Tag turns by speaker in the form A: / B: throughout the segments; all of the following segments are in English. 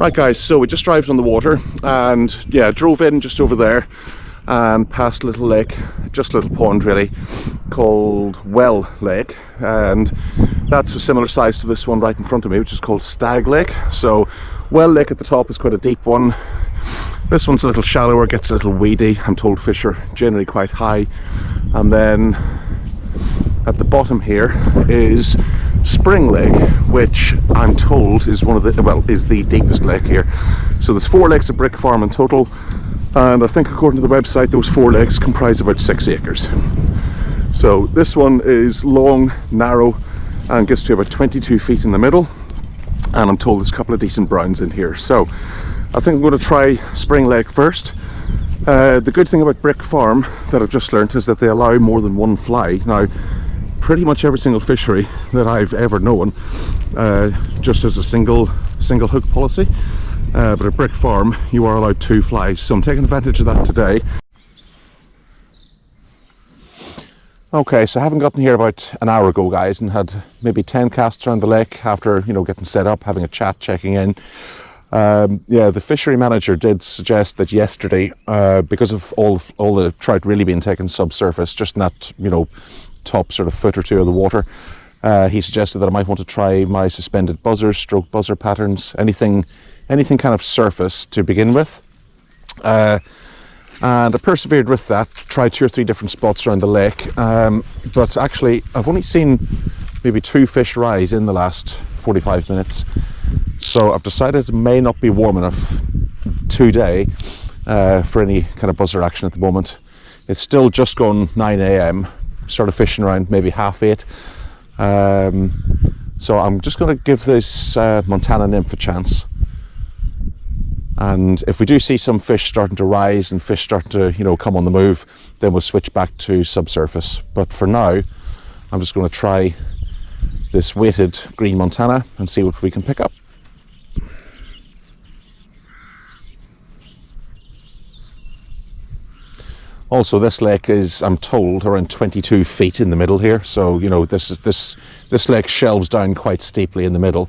A: Right guys, so we just arrived on the water and yeah, drove in just over there and past a little lake, just a little pond really, called Well Lake, and that's a similar size to this one right in front of me, which is called Stag Lake. So Well Lake at the top is quite a deep one. This one's a little shallower, gets a little weedy. I'm told fish are generally quite high. And then at the bottom here is Spring Lake, which I'm told is is the deepest lake here. So there's 4 lakes at Brick Farm in total, and I think according to the website those 4 lakes comprise about 6 acres. So this one is long, narrow, and gets to about 22 feet in the middle, and I'm told there's a couple of decent browns in here. So I think I'm going to try Spring Lake first. The good thing about Brick Farm that I've just learnt is that they allow more than one fly. Now, pretty much every single fishery that I've ever known just has a single hook policy, but at Brick Farm you are allowed 2 flies, so I'm taking advantage of that today. Okay, so I haven't gotten here about an hour ago guys, and had maybe 10 casts around the lake after, you know, getting set up, having a chat, checking in. Yeah, the fishery manager did suggest that yesterday, because of all the trout really being taken subsurface, just in that, you know, top sort of foot or 2 of the water, he suggested that I might want to try my suspended buzzers, stroke buzzer patterns, anything kind of surface to begin with. And I persevered with that, tried 2 or 3 different spots around the lake, but actually I've only seen maybe 2 fish rise in the last 45 minutes. So I've decided it may not be warm enough today for any kind of buzzer action at the moment. It's still just gone 9 AM, started fishing around maybe 7:30. So I'm just going to give this Montana nymph a chance. And if we do see some fish starting to rise and fish starting to, you know, come on the move, then we'll switch back to subsurface. But for now, I'm just going to try this weighted green Montana and see what we can pick up. Also, this lake is, I'm told, around 22 feet in the middle here. So, you know, this lake shelves down quite steeply in the middle.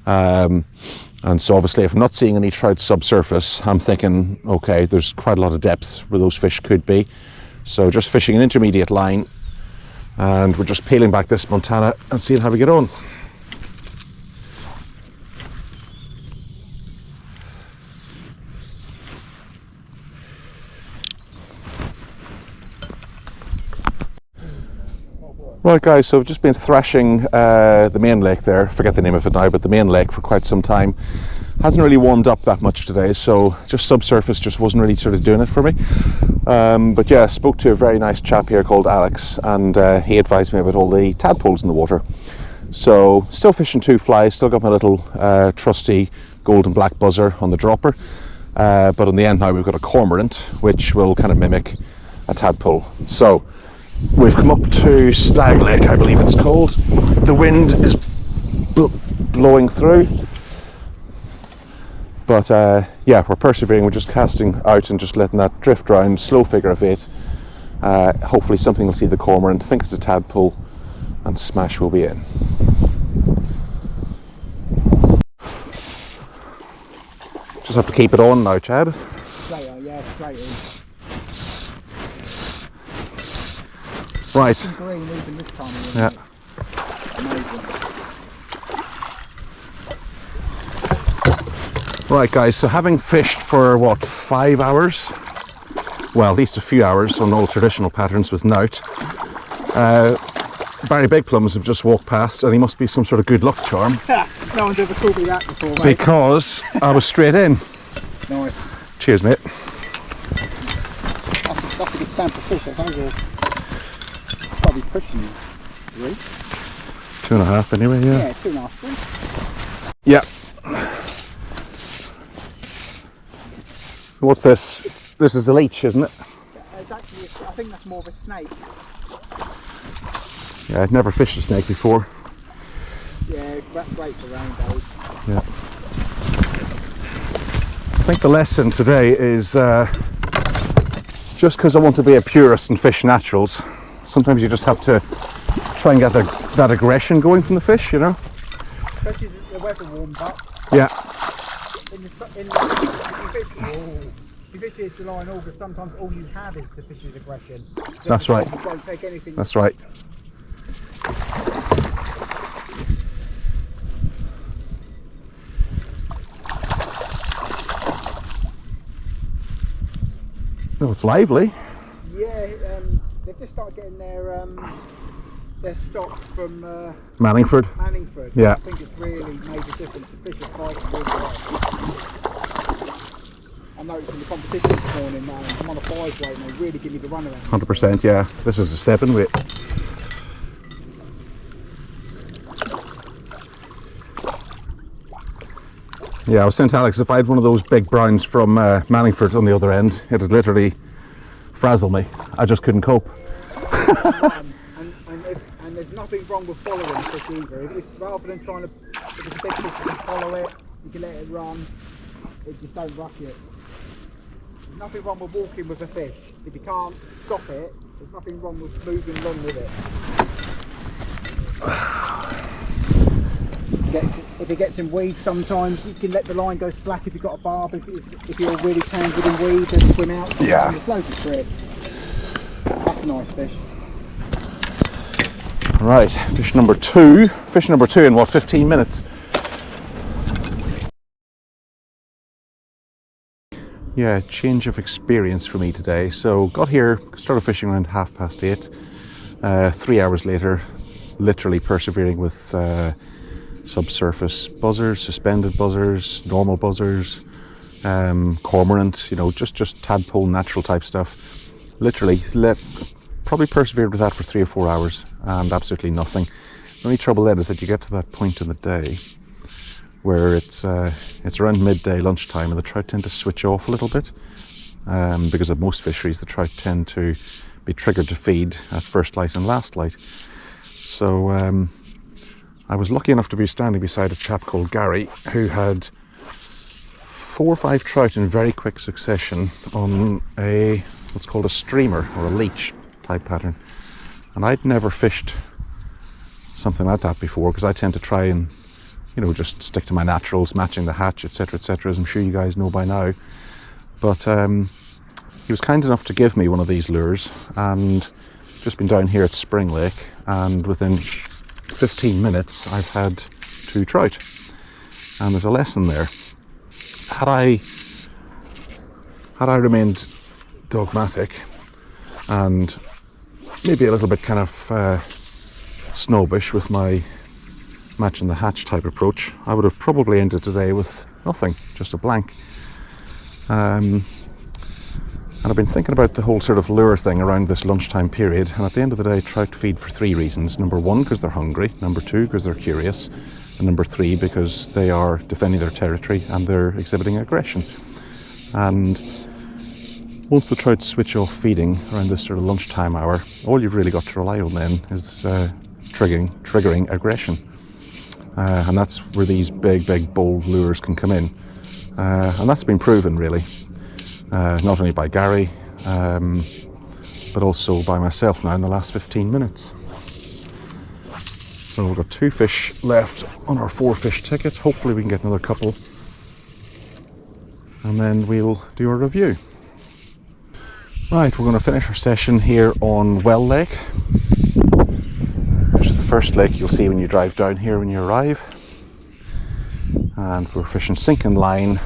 A: And so obviously if I'm not seeing any trout subsurface, I'm thinking, okay, there's quite a lot of depth where those fish could be. So just fishing an intermediate line, and we're just peeling back this Montana and seeing how we get on. Right guys, so I've just been thrashing the main lake there, forget the name of it now, but the main lake for quite some time. Hasn't really warmed up that much today, so just subsurface just wasn't really sort of doing it for me. But yeah, I spoke to a very nice chap here called Alex, and he advised me about all the tadpoles in the water. So still fishing 2 flies, still got my little trusty gold and black buzzer on the dropper. But on the end now we've got a cormorant, which will kind of mimic a tadpole. So we've come up to Stag Lake, I believe it's called. The wind is blowing through, but yeah, we're persevering. We're just casting out and just letting that drift around, slow figure of 8. Hopefully something will see the cormorant, think it's a tadpole, and smash will be in. Just have to keep it on now, Chad.
B: Straight on, yeah, straight in.
A: Right.
B: Green even this time of year.
A: Yeah.
B: Amazing.
A: Right guys, so having fished for what, 5 hours? Well, at least a few hours on all traditional patterns with Nout. Barry Big Plums have just walked past, and he must be some sort of good luck charm.
B: No one's ever called me that before, mate.
A: Because I was straight in.
B: Nice.
A: Cheers, mate.
B: That's a good stamp of fish, I think. Probably pushing 3.
A: 2.5 anyway, yeah.
B: Yeah, 2.5, 3.
A: Yeah. What's this? This is the leech, isn't it?
B: It's actually, I think that's more of a snake.
A: Yeah, I'd never fished a snake before.
B: Yeah, that's great for rainbows.
A: Yeah. I think the lesson today is just because I want to be a purist and fish naturals, sometimes you just have to try and get that aggression going from the fish, you know?
B: Especially the weather warms up.
A: Yeah.
B: if you fish here July and August, sometimes all you have is the fish's aggression.
A: That's right.
B: You won't take anything.
A: That's right. Oh, it's lively.
B: Yeah, they've just started getting their stocks from
A: Manningford.
B: Manningford.
A: Yeah.
B: I think it's really made a difference. The fish are fighting really well. I noticed in the competition this morning, I'm on a 5 weight and they really give me the runaround.
A: 100%, yeah. This is a 7 weight. Yeah, I was saying to Alex, if I had one of those big browns from Manningford on the other end, it would literally frazzle me. I just couldn't cope.
B: And there's nothing wrong with following a fish either. Rather than trying to, if it's a big fish, you can follow it, you can let it run, just don't rush it. There's nothing wrong with walking with a fish. If you can't stop it, there's nothing wrong with moving along with it. If it gets in weeds, sometimes you can let the line go slack if you've got a barb. If you're really tangled in weeds, then swim out.
A: Yeah.
B: There's loads of tricks. That's a nice fish.
A: Right, fish number 2. Fish number 2 in what, 15 minutes? Yeah, change of experience for me today. So got here, started fishing around 8:30. 3 hours later, literally persevering with subsurface buzzers, suspended buzzers, normal buzzers, cormorant, you know, just tadpole, natural type stuff. Literally, probably persevered with that for 3 or 4 hours and absolutely nothing. The only trouble then is that you get to that point in the day where it's around midday, lunchtime, and the trout tend to switch off a little bit. Because of most fisheries, the trout tend to be triggered to feed at first light and last light. So I was lucky enough to be standing beside a chap called Gary who had 4 or 5 trout in very quick succession on what's called a streamer or a leech type pattern. And I'd never fished something like that before because I tend to try and, you know, just stick to my naturals, matching the hatch, etc., as I'm sure you guys know by now. But he was kind enough to give me one of these lures, and just been down here at Spring Lake, and within 15 minutes I've had 2 trout, and there's a lesson there. Had I remained dogmatic and maybe a little bit kind of snobbish with my matching the hatch type approach, I would have probably ended today with nothing, just a blank. And I've been thinking about the whole sort of lure thing around this lunchtime period, and at the end of the day, trout feed for 3 reasons. Number 1, because they're hungry. Number 2, because they're curious. And number 3, because they are defending their territory and they're exhibiting aggression. And once the trout switch off feeding around this sort of lunchtime hour, all you've really got to rely on then is triggering aggression. And that's where these big, bold lures can come in. And that's been proven, really. Not only by Gary, but also by myself now in the last 15 minutes. So we've got 2 fish left on our 4 fish ticket. Hopefully we can get another couple, and then we'll do a review. Right, we're going to finish our session here on Well Lake, which is the first lake you'll see when you drive down here when you arrive. And we're fishing sinking line.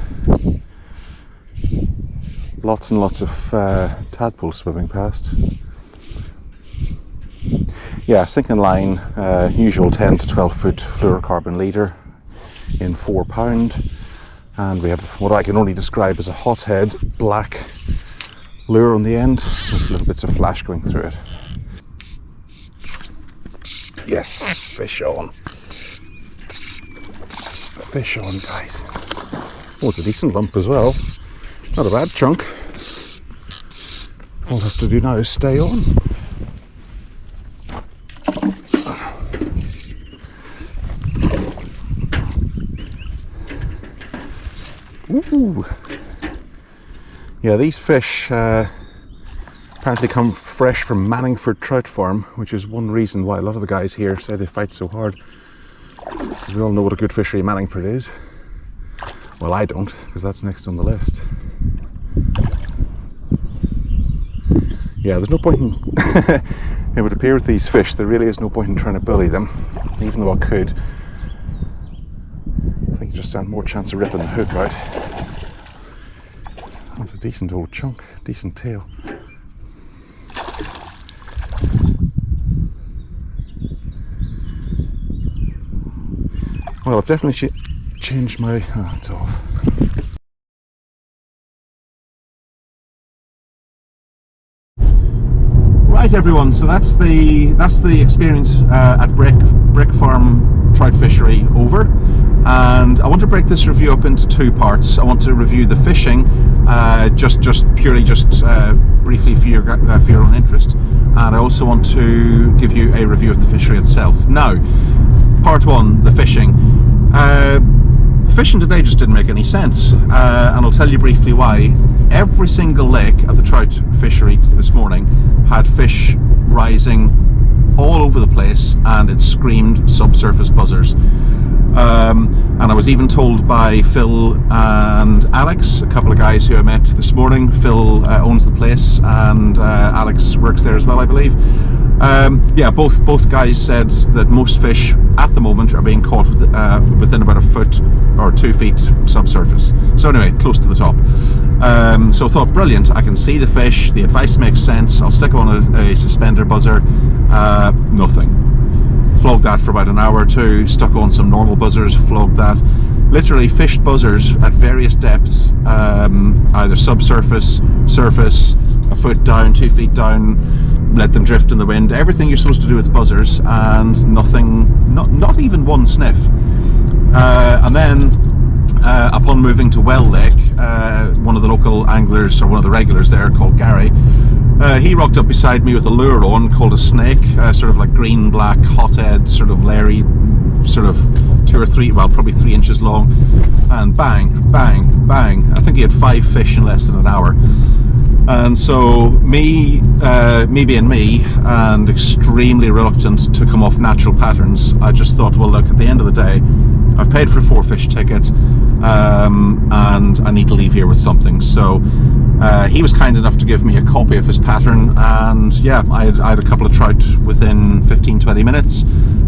A: Lots and lots of tadpoles swimming past. Yeah, sinking line, usual 10 to 12 foot fluorocarbon leader in 4 pound. And we have what I can only describe as a hothead black lure on the end with little bits of flash going through it. Yes, fish on. Fish on, guys. Oh, it's a decent lump as well. Not a bad chunk. All it has to do now is stay on. Ooh. Yeah, these fish apparently come fresh from Manningford Trout Farm, which is one reason why a lot of the guys here say they fight so hard. We all know what a good fishery Manningford is. Well, I don't, because that's next on the list. Yeah, there's no point in it would appear with these fish there really is no point in trying to bully them, even though I could. I think you just stand more chance of ripping the hook out. That's a decent old chunk, decent tail. Well, I've definitely changed my... oh, it's off. Right, everyone, so that's the experience at Brick Farm Trout Fishery over, and I want to break this review up into two parts. I want to review the fishing, just purely briefly for your own interest, and I also want to give you a review of the fishery itself. Now, part one, the fishing. Fishing today just didn't make any sense, and I'll tell you briefly why. Every single lake at the trout fishery this morning had fish rising all over the place, and it screamed subsurface buzzers. And I was even told by Phil and Alex, a couple of guys who I met this morning. Phil owns the place, and Alex works there as well, I believe. Yeah, both guys said that most fish at the moment are being caught within about a foot or 2 feet subsurface. So anyway, close to the top. So I thought, brilliant, I can see the fish, the advice makes sense, I'll stick on a suspender buzzer. Nothing. Flogged that for about an hour or two, stuck on some normal buzzers, flogged that. Literally fished buzzers at various depths, either subsurface, surface, a foot down, 2 feet down, let them drift in the wind, everything you're supposed to do with buzzers, and nothing, not even one sniff. And then upon moving to Well Lake, one of the local anglers, or one of the regulars there, called Gary, he rocked up beside me with a lure on called a snake, sort of like green black hothead, sort of Larry, sort of 2 or 3, well, probably 3 inches long, and bang, bang, bang. I think he had 5 fish in less than an hour. And so me being me, and extremely reluctant to come off natural patterns, I just thought, well, look, at the end of the day, I've paid for a 4-fish ticket, and I need to leave here with something. So he was kind enough to give me a copy of his pattern, and yeah, I had a couple of trout within 15-20 minutes.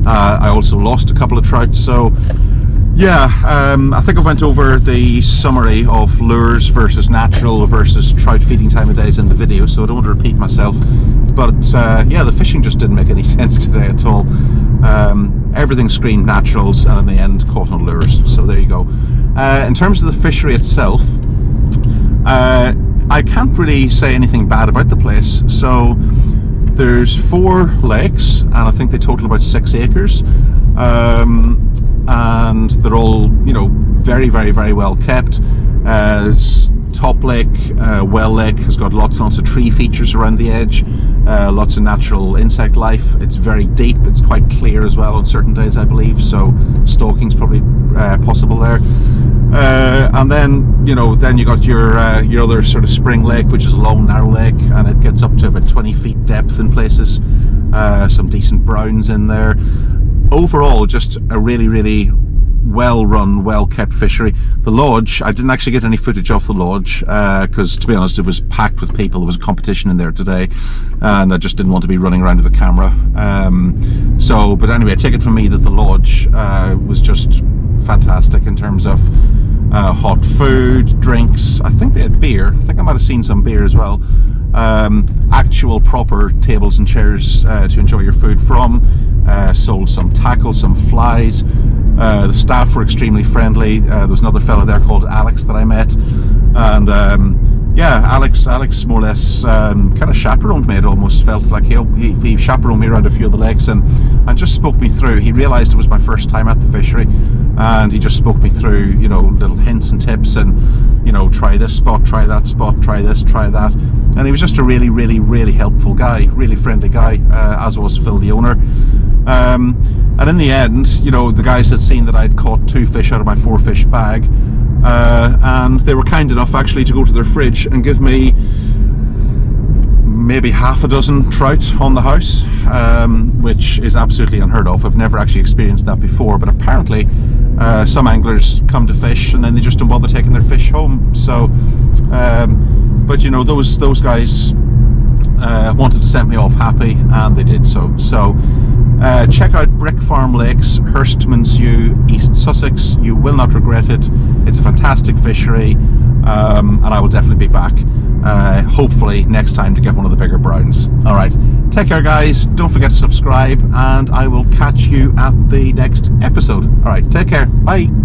A: I also lost a couple of trout. So yeah, I think I went over the summary of lures versus natural versus trout feeding time of days in the video, so I don't want to repeat myself. But yeah, the fishing just didn't make any sense today at all. Everything screamed naturals, and in the end caught on lures. So there you go. In terms of the fishery itself, I can't really say anything bad about the place. So there's 4 lakes, and I think they total about 6 acres. And they're all, you know, very, very, very well kept. Top Lake, Well Lake, has got lots and lots of tree features around the edge, lots of natural insect life. It's very deep, it's quite clear as well on certain days, I believe, so stalking's probably possible there. And then, you know, then you got your other sort of Spring Lake, which is a long, narrow lake, and it gets up to about 20 feet depth in places. Some decent browns in there. Overall, just a really, really well run, well kept fishery. The lodge, I didn't actually get any footage off the lodge, because to be honest, it was packed with people. There was a competition in there today, and I just didn't want to be running around with the camera. But anyway, take it from me that the lodge was just fantastic in terms of hot food, drinks. I think they had beer. I think I might have seen some beer as well. Actual proper tables and chairs to enjoy your food from. Sold some tackle, some flies. The staff were extremely friendly. There was another fellow there called Alex that I met, and yeah, Alex more or less kind of chaperoned me. It almost felt like he chaperoned me around a few of the lakes, and just spoke me through. He realised it was my first time at the fishery, and he just spoke me through, you know, little hints and tips, and, you know, try this spot, try that spot, try this, try that. And he was just a really, really, really helpful guy, really friendly guy, as was Phil, the owner. And in the end, you know, the guys had seen that I'd caught 2 fish out of my 4-fish bag, and they were kind enough actually to go to their fridge and give me maybe half a dozen trout on the house, which is absolutely unheard of. I've never actually experienced that before, but apparently Some anglers come to fish and then they just don't bother taking their fish home. So, but you know, those guys wanted to send me off happy, and they did so. So check out Brick Farm Lakes, Herstmonceux, East Sussex. You will not regret it. It's a fantastic fishery, and I will definitely be back, hopefully next time, to get one of the bigger browns. All right, take care guys, don't forget to subscribe, and I will catch you at the next episode. All right, take care, bye.